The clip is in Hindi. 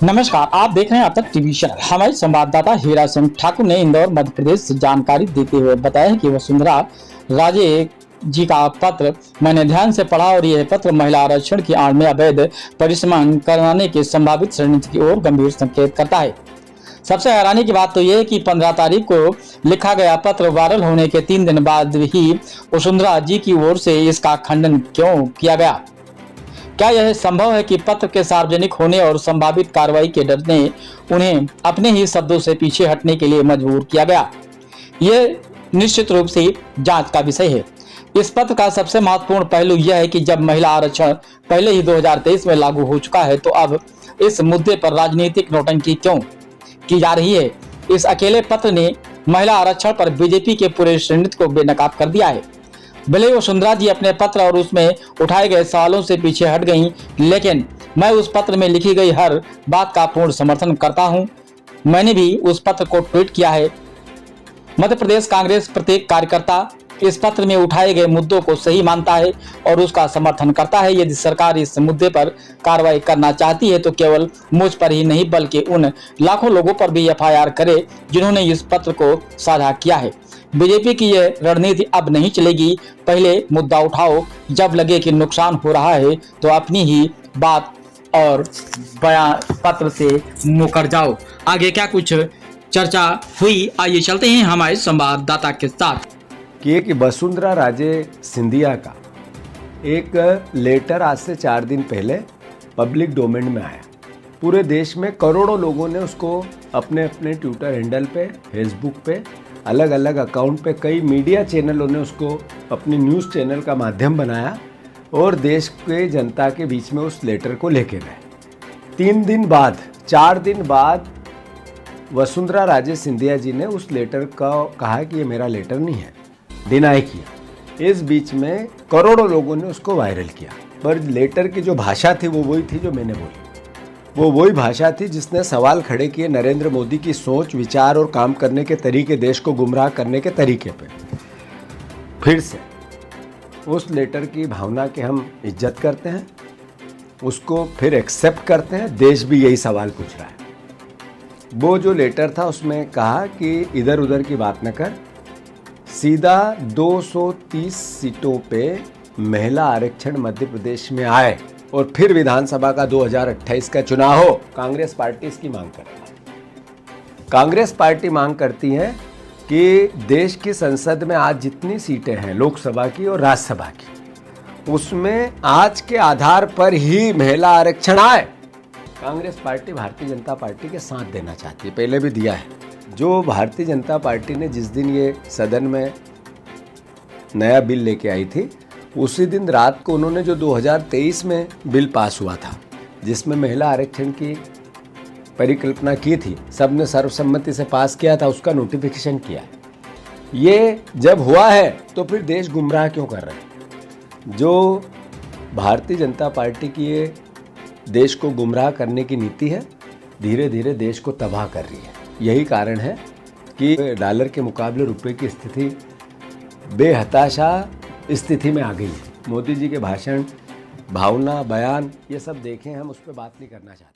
नमस्कार, आप देख रहे हैं अब तक टीवी चैनल। हमारे संवाददाता हीरा सिंह ठाकुर ने इंदौर मध्य प्रदेश से जानकारी देते हुए बताया कि वसुंधरा राजे जी का पत्र मैंने ध्यान से पढ़ा और यह पत्र महिला आरक्षण की आड़ में अवैध परिसीमन कराने की संभावित रणनीति की ओर गंभीर संकेत करता है। सबसे हैरानी की बात तो यह है कि 15 तारीख को लिखा गया पत्र वायरल होने के 3 दिन बाद ही वसुंधरा जी की ओर से इसका खंडन क्यों किया गया? क्या यह संभव है कि पत्र के सार्वजनिक होने और संभावित कार्रवाई के डर ने उन्हें अपने ही शब्दों से पीछे हटने के लिए मजबूर किया गया? यह निश्चित रूप से जांच का विषय है। इस पत्र का सबसे महत्वपूर्ण पहलू यह है कि जब महिला आरक्षण पहले ही 2023 में लागू हो चुका है, तो अब इस मुद्दे पर राजनीतिक नौटंकी क्यों की जा रही है? इस अकेले पत्र ने महिला आरक्षण पर बीजेपी के पूरे रणनीति को बेनकाब कर दिया है। भले वसुंधरा जी अपने पत्र और उसमें उठाए गए सवालों से पीछे हट गईं, लेकिन मैं उस पत्र में लिखी गई हर बात का पूर्ण समर्थन करता हूं। मैंने भी उस पत्र को ट्वीट किया है। मध्य प्रदेश कांग्रेस प्रत्येक कार्यकर्ता इस पत्र में उठाए गए मुद्दों को सही मानता है और उसका समर्थन करता है। यदि सरकार इस मुद्दे पर कार्रवाई करना चाहती है तो केवल मुझ पर ही नहीं बल्कि उन लाखों लोगों पर भी एफआईआर करे जिन्होंने इस पत्र को साझा किया है। बीजेपी की यह रणनीति अब नहीं चलेगी। पहले मुद्दा उठाओ, जब लगे कि नुकसान हो रहा है तो अपनी ही बात और बयान पत्र से मुकर जाओ। आगे क्या कुछ चर्चा हुई, आइए चलते हैं हमारे संवाददाता के साथ। कि वसुंधरा राजे सिंधिया का एक लेटर आज से 4 दिन पहले पब्लिक डोमेन में आया। पूरे देश में करोड़ों लोगों ने उसको अपने अपने ट्विटर हैंडल पे, फेसबुक पे, अलग अलग अकाउंट पे, कई मीडिया चैनलों ने उसको अपनी न्यूज़ चैनल का माध्यम बनाया और देश के जनता के बीच में उस लेटर को लेके गए। 4 दिन बाद वसुंधरा राजे सिंधिया जी ने उस लेटर का कहा कि ये मेरा लेटर नहीं है, डिनाई किया। इस बीच में करोड़ों लोगों ने उसको वायरल किया, पर लेटर की जो भाषा थी वो वही थी जो मैंने बोली। वो वही भाषा थी जिसने सवाल खड़े किए नरेंद्र मोदी की सोच, विचार और काम करने के तरीके, देश को गुमराह करने के तरीके पे। फिर से उस लेटर की भावना की हम इज्जत करते हैं, उसको फिर एक्सेप्ट करते हैं। देश भी यही सवाल पूछ रहा है। वो जो लेटर था उसमें कहा कि इधर उधर की बात न कर, सीधा 230 सीटों पे महिला आरक्षण मध्य प्रदेश में आए और फिर विधानसभा का 2028 का चुनाव हो। कांग्रेस पार्टी इसकी मांग करती है। कांग्रेस पार्टी मांग करती है कि देश की संसद में आज जितनी सीटें हैं लोकसभा की और राज्यसभा की, उसमें आज के आधार पर ही महिला आरक्षण आए। कांग्रेस पार्टी भारतीय जनता पार्टी के साथ देना चाहती है, पहले भी दिया है। जो भारतीय जनता पार्टी ने जिस दिन ये सदन में नया बिल लेके आई थी, उसी दिन रात को उन्होंने जो 2023 में बिल पास हुआ था जिसमें महिला आरक्षण की परिकल्पना की थी, सबने सर्वसम्मति से पास किया था, उसका नोटिफिकेशन किया। ये जब हुआ है तो फिर देश गुमराह क्यों कर रहे हैं? जो भारतीय जनता पार्टी की ये देश को गुमराह करने की नीति है, धीरे धीरे देश को तबाह कर रही है। यही कारण है कि डॉलर के मुकाबले रुपए की स्थिति बेहताशा स्थिति में आ गई है। मोदी जी के भाषण, भावना, बयान, ये सब देखें हम, उस पर बात नहीं करना चाहते।